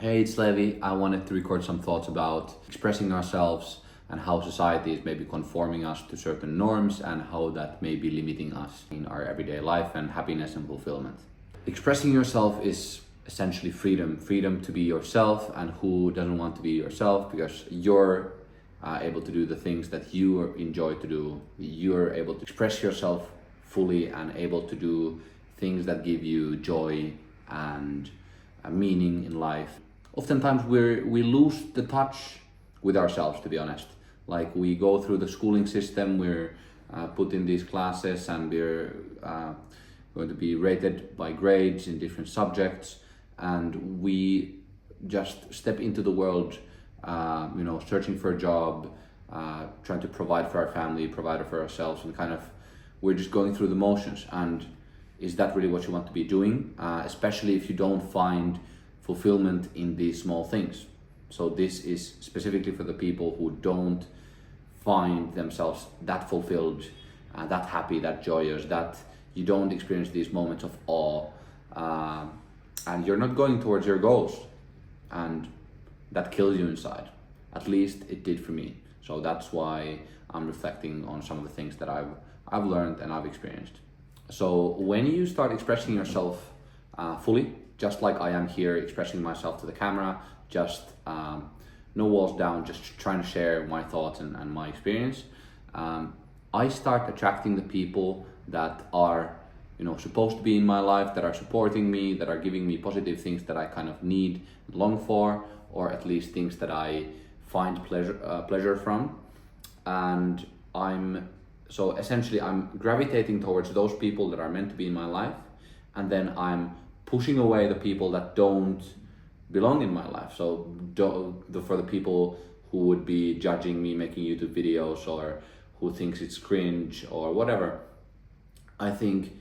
Hey, it's Levi. I wanted to record some thoughts about expressing ourselves and how society is maybe conforming us to certain norms and how that may be limiting us in our everyday life and happiness and fulfillment. Expressing yourself is essentially freedom to be yourself, and who doesn't want to be yourself because you're able to do the things that you enjoy to do. You're able to express yourself fully and able to do things that give you joy and a meaning in life. Oftentimes we lose the touch with ourselves, to be honest. Like, we go through the schooling system, we're put in these classes, and we're going to be rated by grades in different subjects, and we just step into the world, searching for a job, trying to provide for our family, provide for ourselves, and kind of we're just going through the motions. And is that really what you want to be doing? Especially if you don't find fulfillment in these small things. So this is specifically for the people who don't find themselves that fulfilled, that happy, that joyous, that you don't experience these moments of awe, and you're not going towards your goals, and that kills you inside. At least it did for me. So that's why I'm reflecting on some of the things that I've learned and I've experienced. So when you start expressing yourself fully, just like I am here expressing myself to the camera, just no walls down, just trying to share my thoughts and my experience, I start attracting the people that are supposed to be in my life, that are supporting me, that are giving me positive things that I kind of need, long for, or at least things that I find pleasure from. And I'm gravitating towards those people that are meant to be in my life, and then I'm pushing away the people that don't belong in my life. So for the people who would be judging me making YouTube videos, or who thinks it's cringe or whatever. I think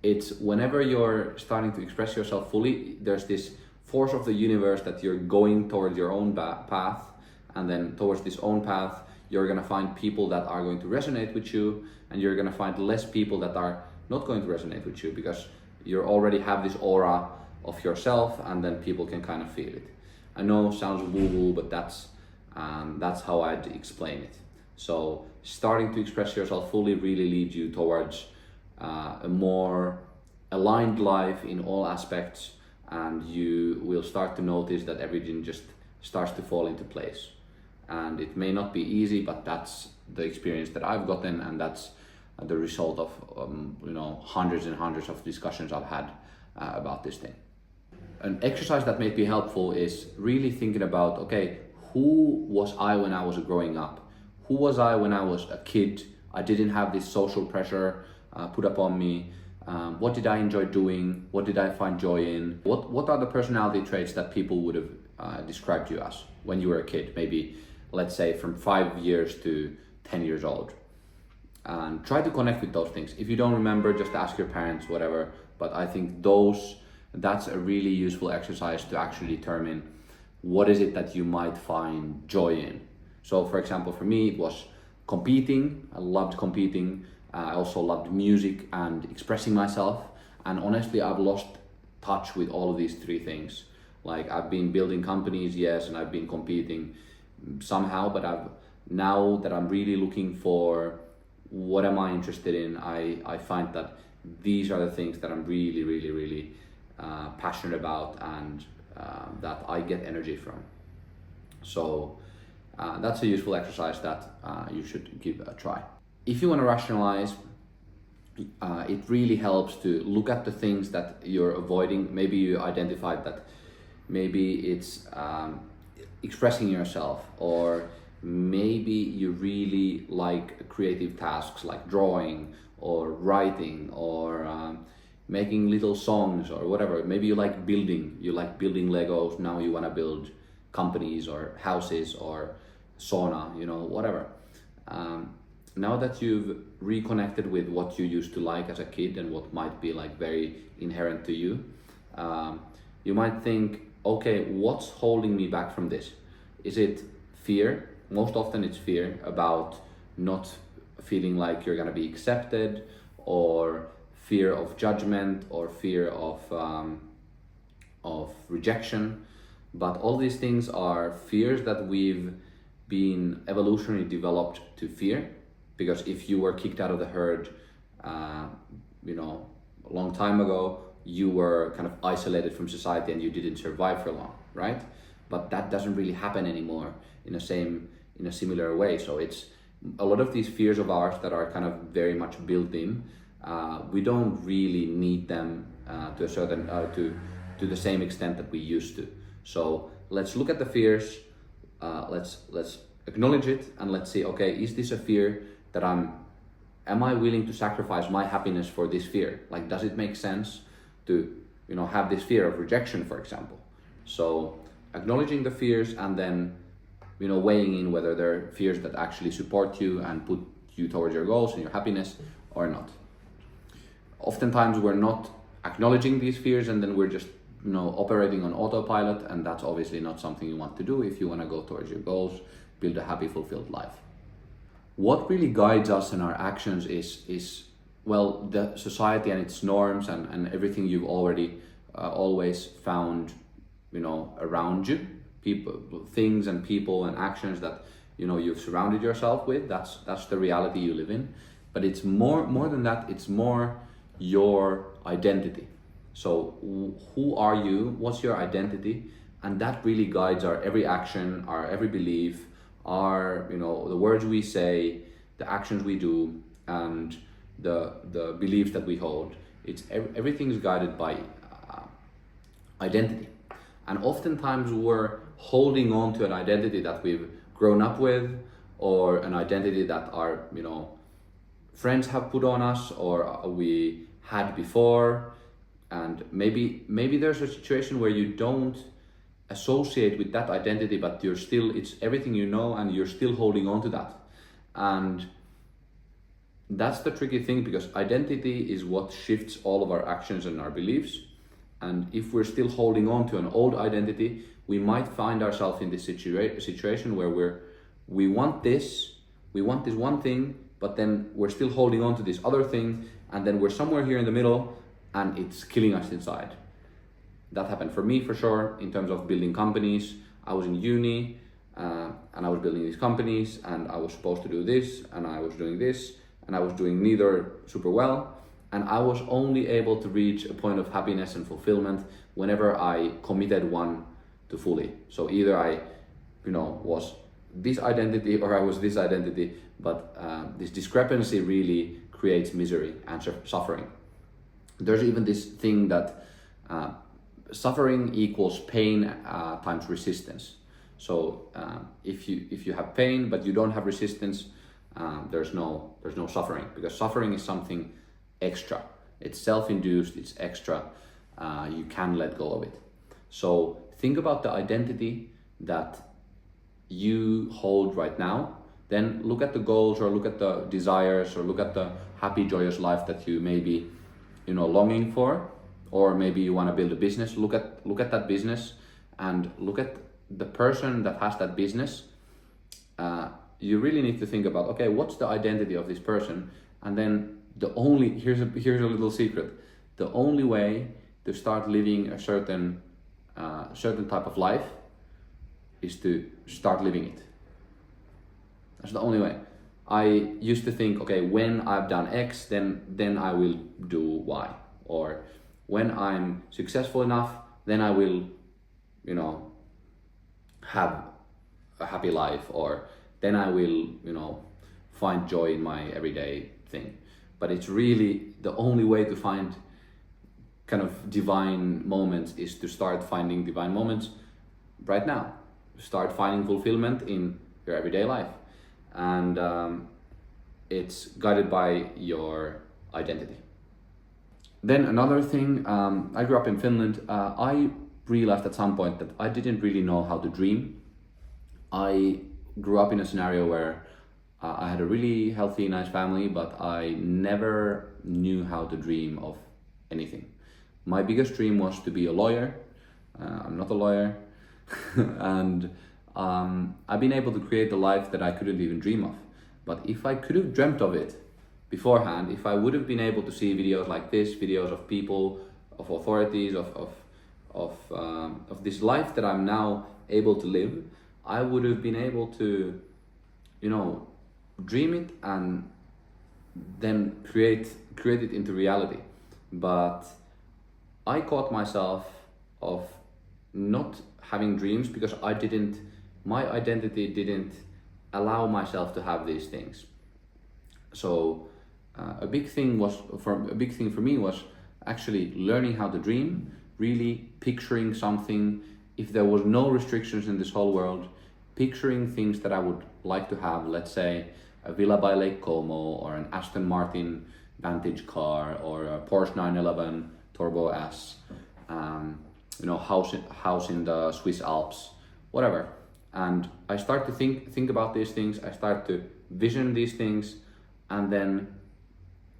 it's whenever you're starting to express yourself fully, there's this force of the universe that you're going towards your own path, and then towards this own path you're going to find people that are going to resonate with you, and you're going to find less people that are not going to resonate with you, because you already have this aura of yourself, and then people can kind of feel it. I know it sounds woo-woo, but that's how I'd explain it. So starting to express yourself fully really leads you towards a more aligned life in all aspects, and you will start to notice that everything just starts to fall into place. And it may not be easy, but that's the experience that I've gotten, and that's the result of hundreds and hundreds of discussions I've had about this thing. An exercise that may be helpful is really thinking about, okay, who was I when I was growing up? Who was I when I was a kid? I didn't have this social pressure put upon me. What did I enjoy doing? What did I find joy in? What are the personality traits that people would have described you as when you were a kid? Maybe, let's say, from 5 years to 10 years old. And try to connect with those things. If you don't remember, just ask your parents, whatever. But I think that's a really useful exercise to actually determine what is it that you might find joy in. So for example, for me, it was competing. I loved competing. I also loved music and expressing myself. And honestly, I've lost touch with all of these three things. Like, I've been building companies, yes, and I've been competing somehow, but now that I'm really looking for what am I interested in, I find that these are the things that I'm really, really, really passionate about, and that I get energy from. So that's a useful exercise that you should give a try. If you want to rationalize, it really helps to look at the things that you're avoiding. Maybe you identified that maybe it's expressing yourself, or maybe you really like creative tasks like drawing or writing or making little songs or whatever. Maybe you like building Legos. Now you want to build companies or houses or sauna, whatever. Now that you've reconnected with what you used to like as a kid and what might be like very inherent to you, you might think, okay, what's holding me back from this? Is it fear? Most often it's fear about not feeling like you're gonna be accepted, or fear of judgment, or fear of rejection. But all these things are fears that we've been evolutionarily developed to fear, because if you were kicked out of the herd, uh, a long time ago, you were kind of isolated from society and you didn't survive for long, right? But that doesn't really happen anymore in a similar way. So it's a lot of these fears of ours that are kind of very much built in. We don't really need them to a certain to the same extent that we used to. So let's look at the fears. Let's acknowledge it, and let's see. Okay, is this a fear that am I willing to sacrifice my happiness for this fear? Like, does it make sense to have this fear of rejection, for example? So acknowledging the fears, and then weighing in whether they're fears that actually support you and put you towards your goals and your happiness or not. Oftentimes we're not acknowledging these fears, and then we're just operating on autopilot, and that's obviously not something you want to do if you want to go towards your goals, build a happy, fulfilled life. What really guides us in our actions is well, the society and its norms, and everything you've already always found around you, people, things and people and actions that you've surrounded yourself with. That's the reality you live in. But it's more than that. It's more your identity. So who are you? What's your identity? And that really guides our every action, our every belief, our the words we say, the actions we do, and the beliefs that we hold. Everything is guided by identity. And oftentimes we're holding on to an identity that we've grown up with, or an identity that our friends have put on us, or we had before. And maybe there's a situation where you don't associate with that identity, but it's everything and you're still holding on to that. And that's the tricky thing, because identity is what shifts all of our actions and our beliefs. And if we're still holding on to an old identity, we might find ourselves in this situation where we want this one thing, but then we're still holding on to this other thing, and then we're somewhere here in the middle, and it's killing us inside. That happened for me, for sure, in terms of building companies. I was in uni, and I was building these companies, and I was supposed to do this, and I was doing this, and I was doing neither super well. And I was only able to reach a point of happiness and fulfillment whenever I committed one to fully. So either I, was this identity, or I was this identity, but this discrepancy really creates misery and suffering. There's even this thing that suffering equals pain times resistance. So if you have pain but you don't have resistance, there's no suffering, because suffering is something extra. It's self-induced, it's extra. You can let go of it. So think about the identity that you hold right now, then look at the goals, or look at the desires, or look at the happy, joyous life that you may be longing for. Or maybe you want to build a business. Look at that business, and look at the person that has that business. You really need to think about, okay, what's the identity of this person? And then here's a little secret. The only way to start living a certain type of life is to start living it. That's the only way. I used to think, okay, when I've done X, then I will do Y. Or when I'm successful enough, then I will, have a happy life, or then I will, find joy in my everyday thing. But it's really the only way to find kind of divine moments is to start finding divine moments right now. Start finding fulfillment in your everyday life. And it's guided by your identity. Then another thing, I grew up in Finland. I realized at some point that I didn't really know how to dream. I grew up in a scenario where I had a really healthy, nice family, but I never knew how to dream of anything. My biggest dream was to be a lawyer. I'm not a lawyer. And I've been able to create the life that I couldn't even dream of. But if I could have dreamt of it beforehand, if I would have been able to see videos like this, videos of people, of authorities, of of this life that I'm now able to live, I would have been able to, you know, dream it and then create it into reality. But I caught myself of not having dreams because my identity didn't allow myself to have these things. So a big thing for me was actually learning how to dream, really picturing something. If there was no restrictions in this whole world, picturing things that I would like to have, let's say a villa by Lake Como, or an Aston Martin Vantage car, or a Porsche 911 Turbo S, you know, house in the Swiss Alps, whatever. And I start to think about these things. I start to vision these things, and then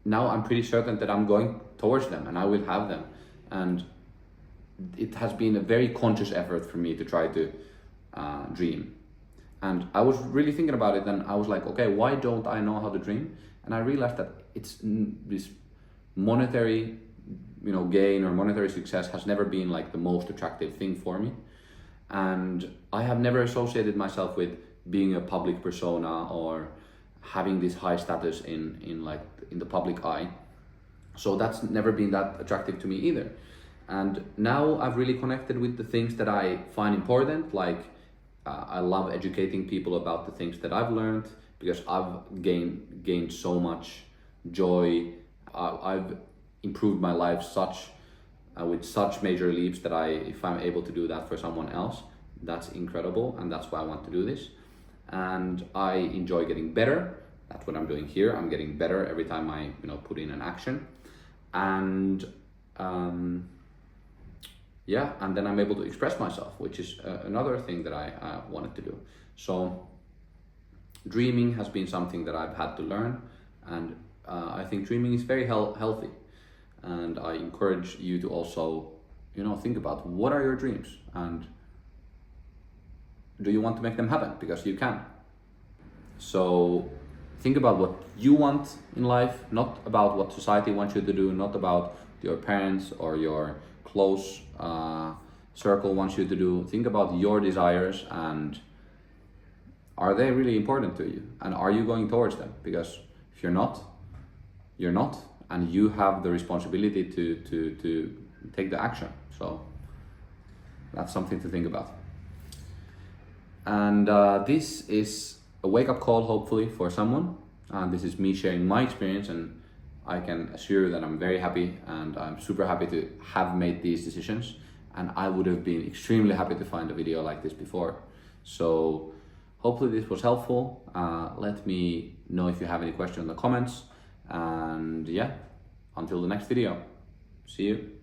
now I'm pretty certain that I'm going towards them and I will have them. And it has been a very conscious effort for me to try to dream. And I was really thinking about it, and I was like, okay, why don't I know how to dream? And I realized that it's this monetary, you know, gain or monetary success has never been like the most attractive thing for me. And I have never associated myself with being a public persona or having this high status in the public eye. So that's never been that attractive to me either. And now I've really connected with the things that I find important, like I love educating people about the things that I've learned, because I've gained so much joy. I've improved my life with such major leaps that if I'm able to do that for someone else, that's incredible, and that's why I want to do this. And I enjoy getting better. That's what I'm doing here. I'm getting better every time I put in an action, and yeah, and then I'm able to express myself, which is another thing that I wanted to do. So dreaming has been something that I've had to learn, and I think dreaming is very healthy. And I encourage you to also, think about what are your dreams, and do you want to make them happen? Because you can. So think about what you want in life, not about what society wants you to do, not about your parents or your close circle wants you to do. Think about your desires, and are they really important to you? And are you going towards them? Because if you're not, you're not, and you have the responsibility to take the action. So that's something to think about. And this is a wake-up call, hopefully, for someone. And this is me sharing my experience, and I can assure you that I'm very happy, and I'm super happy to have made these decisions. And I would have been extremely happy to find a video like this before. So hopefully this was helpful. Let me know if you have any questions in the comments. And yeah, until the next video, see you.